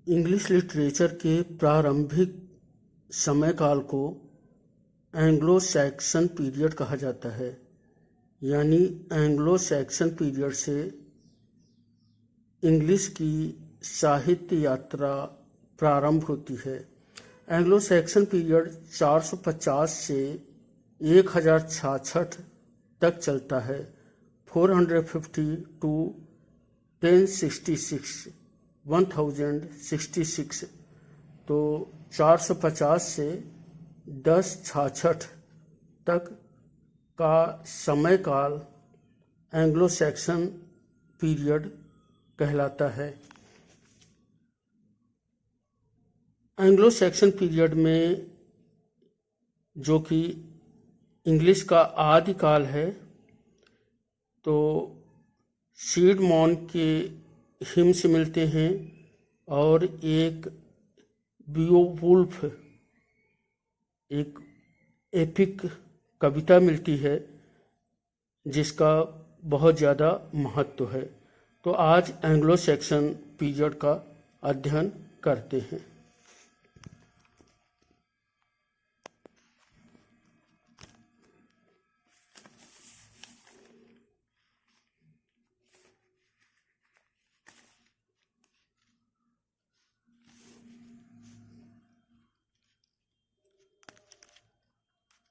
English literature के प्रारंभिक समयकाल को एंग्लो सैक्सन पीरियड कहा जाता है। यानी एंग्लो सैक्सन पीरियड से इंग्लिश की साहित्य यात्रा प्रारंभ होती है। एंग्लो सैक्सन पीरियड 450 से 1066 तक चलता है। 450 टू 1066 तो 450 से 1066 तक का समय काल एंग्लो सैक्सन पीरियड कहलाता है। एंग्लो सैक्सन पीरियड में, जो कि इंग्लिश का आदिकाल है, तो सीडमॉन के हिम्स मिलते हैं और एक बियोवुल्फ, एक एपिक कविता मिलती है जिसका बहुत ज़्यादा महत्व है। तो आज एंग्लो सैक्सन पीरियड का अध्ययन करते हैं।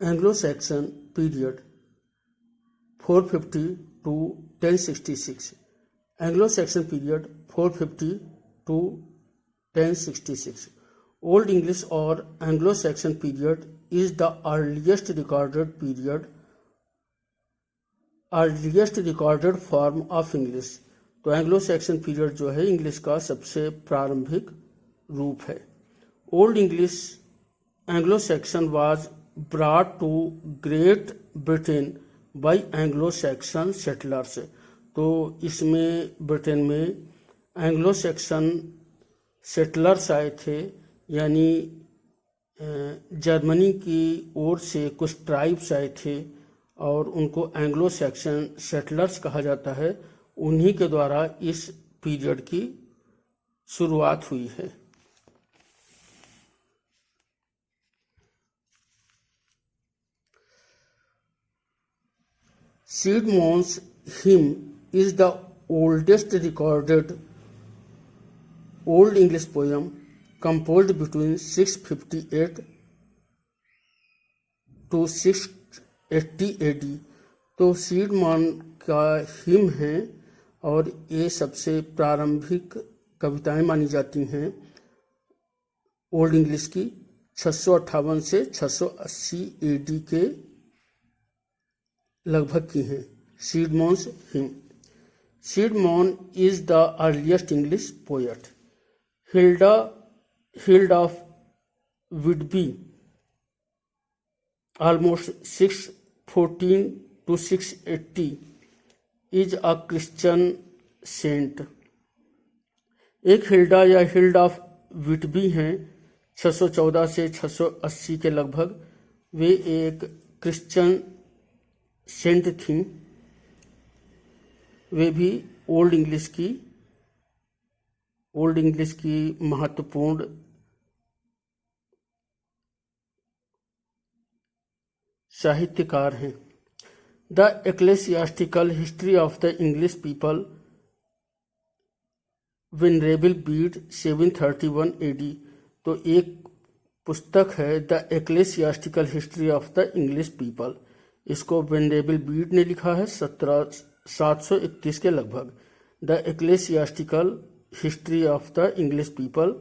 Anglo Saxon period 450 to 1066। Anglo Saxon period 450 to 1066। Old English और Anglo Saxon period is the earliest recorded form of English. तो एंग्लो सैक्सन पीरियड जो है इंग्लिश का सबसे प्रारंभिक रूप है। Old English Anglo Saxon was brought to Great Britain by Anglo Saxon settlers. तो इसमें ब्रिटेन में एंग्लो सैक्सन सेटलर्स आए थे, यानी जर्मनी की ओर से कुछ ट्राइब्स आए थे और उनको एंग्लो सैक्सन सेटलर्स कहा जाता है। उन्हीं के द्वारा इस पीरियड की शुरुआत हुई है। Sidmon's hymn is the oldest recorded Old English poem composed between 658 to 680 AD। तो सीडमॉन का हिम है और ये सबसे प्रारंभिक कविताएं मानी जाती हैं ओल्ड इंग्लिश की। 658 से 680 AD के लगभग की हैं। Caedmon's hymn. Caedmon is the earliest English poet. Hilda of Whitby almost 614 to 680 is a Christian saint. एक हिल्डा या हिल्ड ऑफ विटबी हैं 614 से 680 के लगभग। वे एक क्रिश्चियन सेंट थी। वे भी ओल्ड इंग्लिश की महत्वपूर्ण साहित्यकार हैं। The Ecclesiastical History of the English People Venerable Bede 731 AD। तो एक पुस्तक है the Ecclesiastical History of the English People. इसको वेनरेबल बीड ने लिखा है 731 के लगभग। The Ecclesiastical History of the English People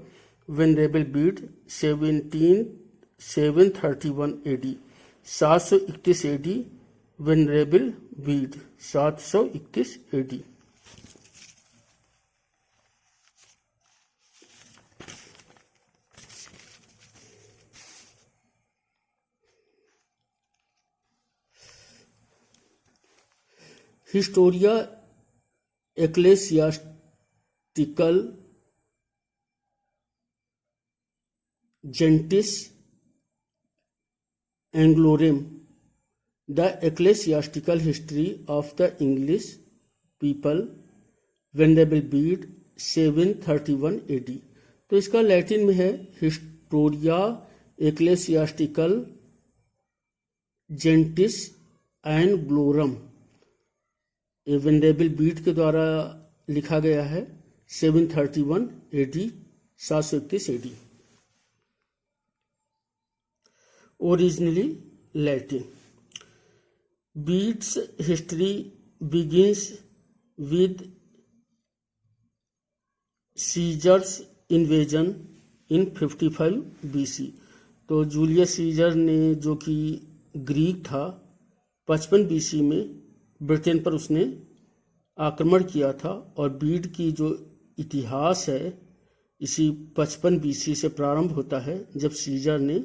Venerable Bede 731 AD। 731 AD Venerable Bede 731 AD। Historia Ecclesiastical Gentis Anglorum. The Ecclesiastical History of the English People Venerable Bede 731 AD। तो इसका Latin में है Historia Ecclesiastical जेंटिस and ग्लोरम। ये वेंडेबल beat के द्वारा लिखा गया है 731 AD, 731 AD. Originally Latin. Bede's history begins with Caesar's invasion in 55 BC। तो जूलियस सीजर ने, जो कि ग्रीक था, 55 BC में ब्रिटेन पर उसने आक्रमण किया था। और बीट की जो इतिहास है इसी 55 BC से प्रारंभ होता है, जब सीजर ने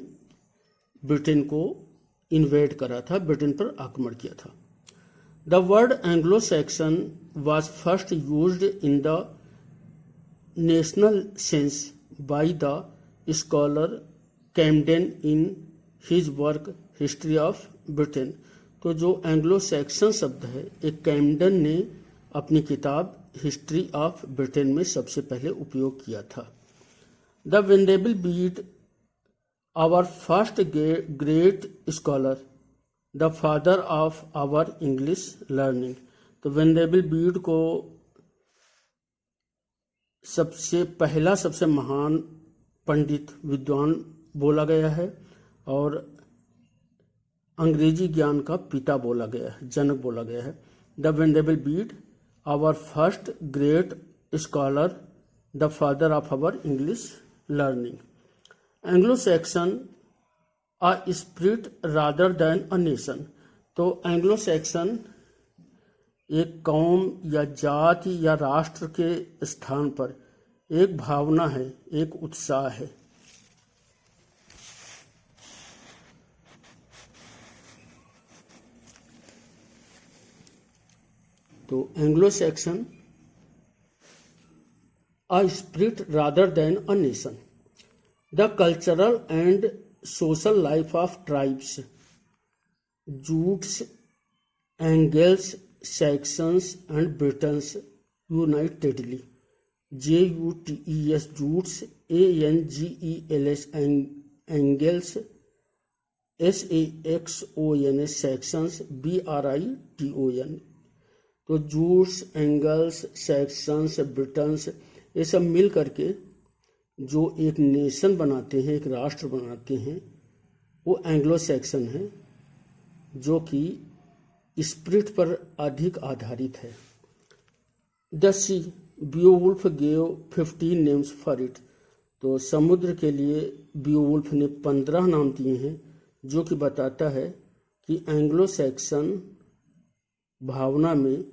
ब्रिटेन को इन्वेड करा था, ब्रिटेन पर आक्रमण किया था। The word Anglo Saxon was first used in the national sense by the scholar Camden in his work History of Britain. तो जो एंग्लो सैक्सन शब्द है, एक कैम्डन ने अपनी किताब हिस्ट्री ऑफ ब्रिटेन में सबसे पहले उपयोग किया था। The Venerable Bede our first great scholar, the father of our English learning. तो वेंडेबल बीट को सबसे पहला, सबसे महान पंडित विद्वान बोला गया है और अंग्रेजी ज्ञान का पिता बोला गया है, जनक बोला गया है। The Venerable Bede our first great scholar, the father of our English learning. Anglo Saxon a spirit rather than a nation. तो एंग्लो सैक्सन एक कौम या जाति या राष्ट्र के स्थान पर एक भावना है, एक उत्साह है। तो Anglo Saxon a spirit rather than a nation. The cultural and social life of tribes, Jutes, Angles, Saxons and Britons unitedly. JUTES Jutes, ANGELS Angles, SAXONS Saxons, BRITON। तो जूट्स, एंगल्स, सैक्सन्स, ब्रिटन्स, ये सब मिल करके जो एक nation बनाते हैं, एक राष्ट्र बनाते हैं, वो एंग्लो सैक्सन है, जो कि स्पिरिट पर अधिक आधारित है। The sea, Beowulf gave 15 names for it. तो समुद्र के लिए बियोवुल्फ ने 15 नाम दिए हैं, जो कि बताता है कि एंग्लो सैक्सन भावना में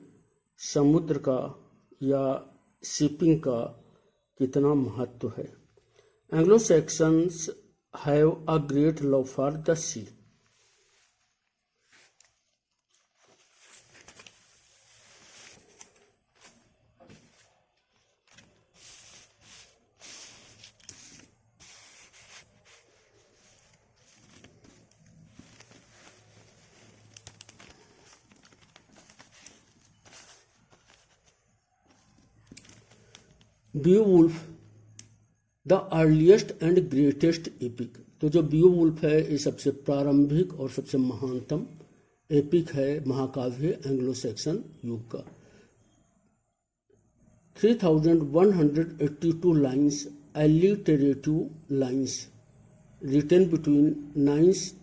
समुद्र का या शिपिंग का कितना महत्व है। Anglo Saxons have a great love for the sea. Beowulf the earliest and greatest epic. तो जो बियोवुल्फ है ये सबसे प्रारंभिक और सबसे महानतम एपिक है, महाकाव्य एंग्लो सैक्सन युग का। 3182 lines, alliterative lines written between nines.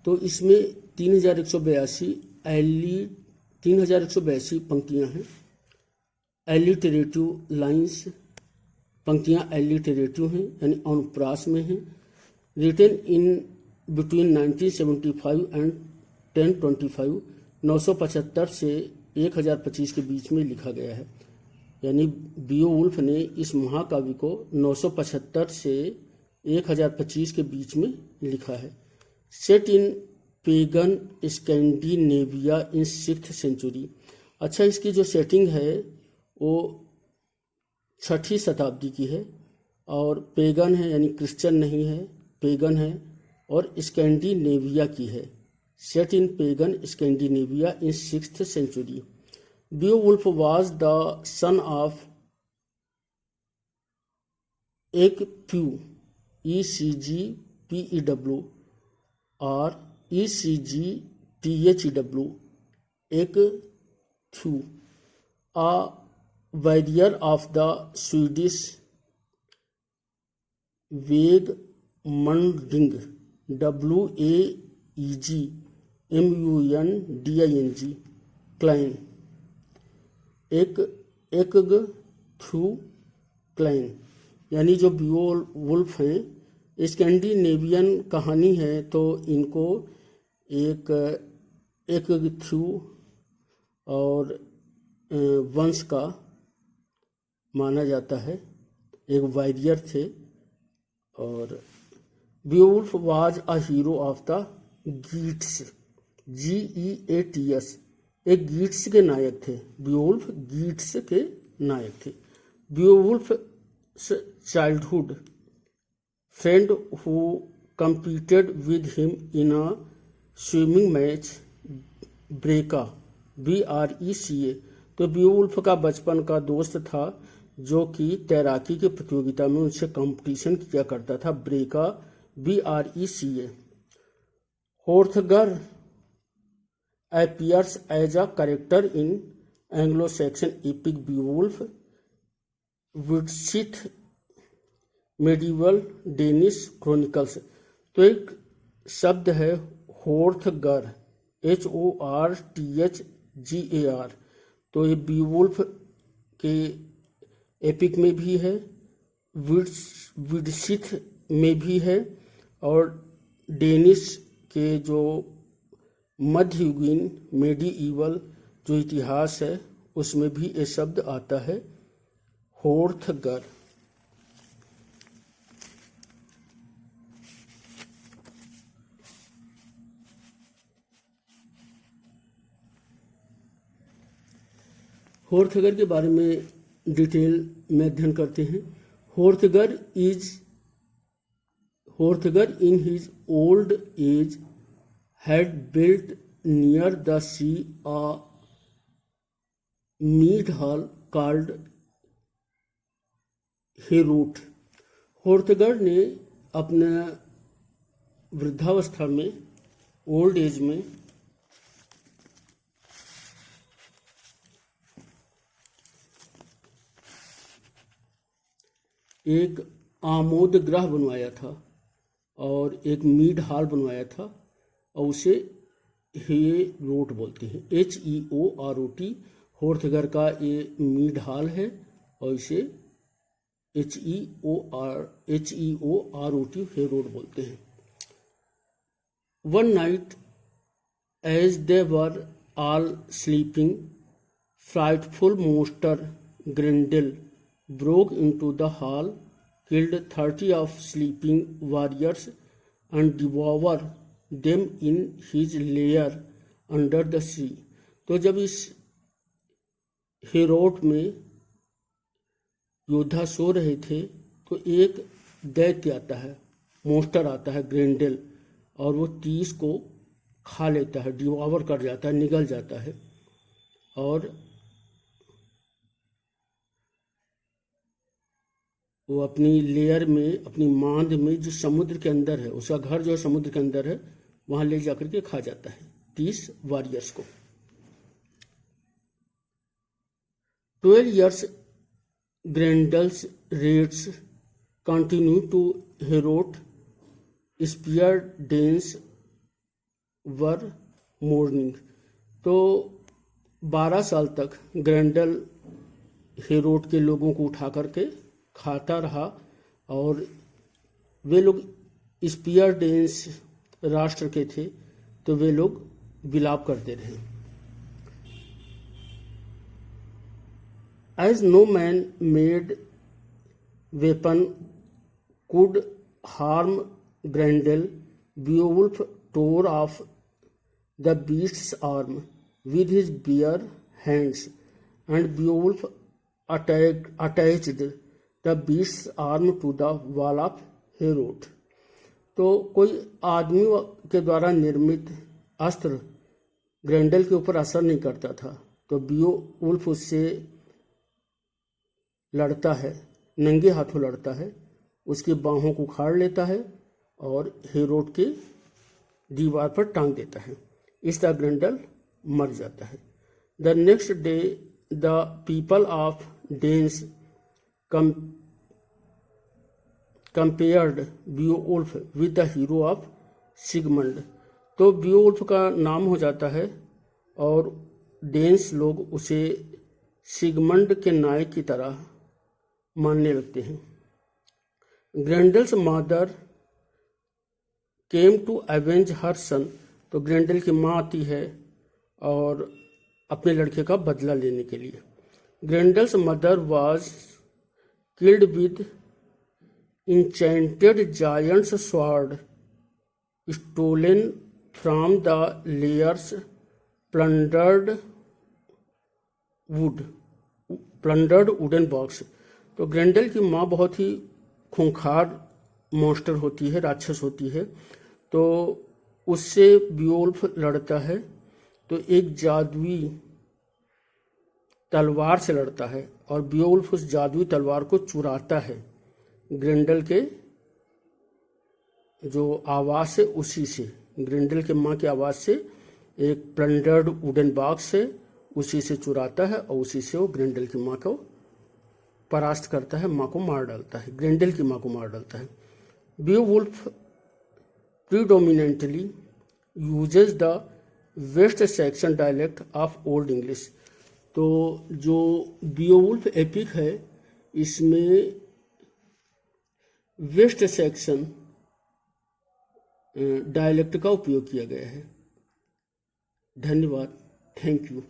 तो इसमें 3182 पंक्तियां हैं। एलिटरेटिव लाइन्स, पंक्तियां एलिटरेटिव हैं यानी अनुप्रास में हैं। रिटन इन बिटवीन 1975 एंड 1025, 975 से 1025 के बीच में लिखा गया है। यानी बियोवुल्फ ने इस महाकाव्य को 975 से 1025 के बीच में लिखा है। Set in pagan Scandinavia in 6th century. अच्छा, इसकी जो सेटिंग है वो 6ठी शताब्दी की है और पेगन है यानी क्रिश्चियन नहीं है, पेगन है, और स्कैंडिनेविया की है। Set in pagan Scandinavia in 6th century. Beowulf was the son of Ecgtheow ECGPEW और ECGPHEW Ecgtheow a warrior of the Swedish Vägmunding WAEGMUNDING clan Ecgtheow Kline यानी जो Beowulf हैं Scandinavian कहानी है तो इनको एक थ्यू और वंश का माना जाता है, एक वॉरियर थे। और Beowulf was a hero of the Geats GEATS एक गीट्स के नायक थे। बियोवुल्फ गीट्स के नायक थे। Beowulf childhood friend who competed with him in a swimming match ब्रेका BRECA तो बियोवुल्फ का बचपन का दोस्त था जो कि तैराकी की प्रतियोगिता में उनसे कंपटीशन किया करता था, ब्रेका BRECA। होर्थगर appears as a character in Anglo-Saxon epic Beowulf, Widsith medieval Danish chronicles। तो एक शब्द है होर्थगर HORTHGAR तो ये बीवुल्फ के एपिक में भी है, विडसिथ में भी है और डेनिश के जो मध्ययुगीन मेडिईवल जो इतिहास है उसमें भी ये शब्द आता है होर्थगर। होर्थगर के बारे में डिटेल में अध्ययन करते हैं। Hrothgar in his old age had built near the sea a mead hall called Heorot. Hrothgar ने अपने वृद्धावस्था में ओल्ड एज में एक आमोद गृह बनवाया था और एक मीड हॉल बनवाया था और उसे हेरोट बोलते हैं HEOROT। होर्थगर का ये मीड हॉल है और इसे HEOROT हेरोट बोलते हैं। One night as they were all sleeping frightful monster Grendel broke into the hall, killed 30 of sleeping warriors and devoured them in his lair under the sea। तो जब इस हेरोट में योद्धा सो रहे थे तो एक दैत्य आता है, मोस्टर आता है ग्रेंडेल, और वो 30 को खा लेता है, डिवॉवर कर जाता है, निगल जाता है। और वो अपनी लेयर में, अपनी मांद में जो समुद्र के अंदर है, उसका घर जो है समुद्र के अंदर है, वहां ले जाकर के खा जाता है 30 वॉरियर्स को। 12 years Grendel's raids continue to Heorot spear Danes were mourning. तो 12 साल तक ग्रेंडल हेरोट के लोगों को उठा करके खाता रहा और वे लोग स्पीयर डेंस राष्ट्र के थे तो वे लोग विलाप करते रहे। As no man made weapon could harm Grendel, Beowulf tore off the beast's arm with his bare hands and Beowulf attached the beast's arm to the wall of Heorot. तो कोई आदमी के द्वारा निर्मित अस्त्र ग्रेंडेल के ऊपर असर नहीं करता था, तो बियोवुल्फ उससे लड़ता है, नंगे हाथों लड़ता है उसकी बाहों को उखाड़ लेता है और हेरोड के दीवार पर टांग देता है। इस तरह ग्रेंडल मर जाता है। The next day the people of Danes compared Beowulf with the hero of Sigmund. तो बियोवुल्फ का नाम हो जाता है और डेन्स लोग उसे सिगमंड के नायक की तरह मानने लगते हैं। ग्रेंडल्स मदर केम टू अवेंज हर सन। तो ग्रेंडल की माँ आती है और अपने लड़के का बदला लेने के लिए। Grendel's mother was killed with enchanted giant's sword stolen from the layers plundered wooden box। तो ग्रेंडल की माँ बहुत ही खूंखार मॉन्स्टर होती है, राक्षस होती है। तो उससे बियोवुल्फ लड़ता है तो एक जादुई तलवार से लड़ता है और बियोवुल्फ उस जादुई तलवार को चुराता है ग्रेंडल के जो आवाज़ से, उसी से, ग्रेंडल के माँ की आवाज़ से एक प्लंडर्ड वुडन बॉक्स से उसी से चुराता है और उसी से वो ग्रेंडल की माँ को परास्त करता है, माँ को मार डालता है, ग्रेंडल की माँ को मार डालता है। Beowulf predominantly uses the West Saxon dialect of Old English. तो जो बियोवुल्फ एपिक है इसमें वेस्ट सेक्शन डायलेक्ट का उपयोग किया गया है। धन्यवाद, थैंक यू।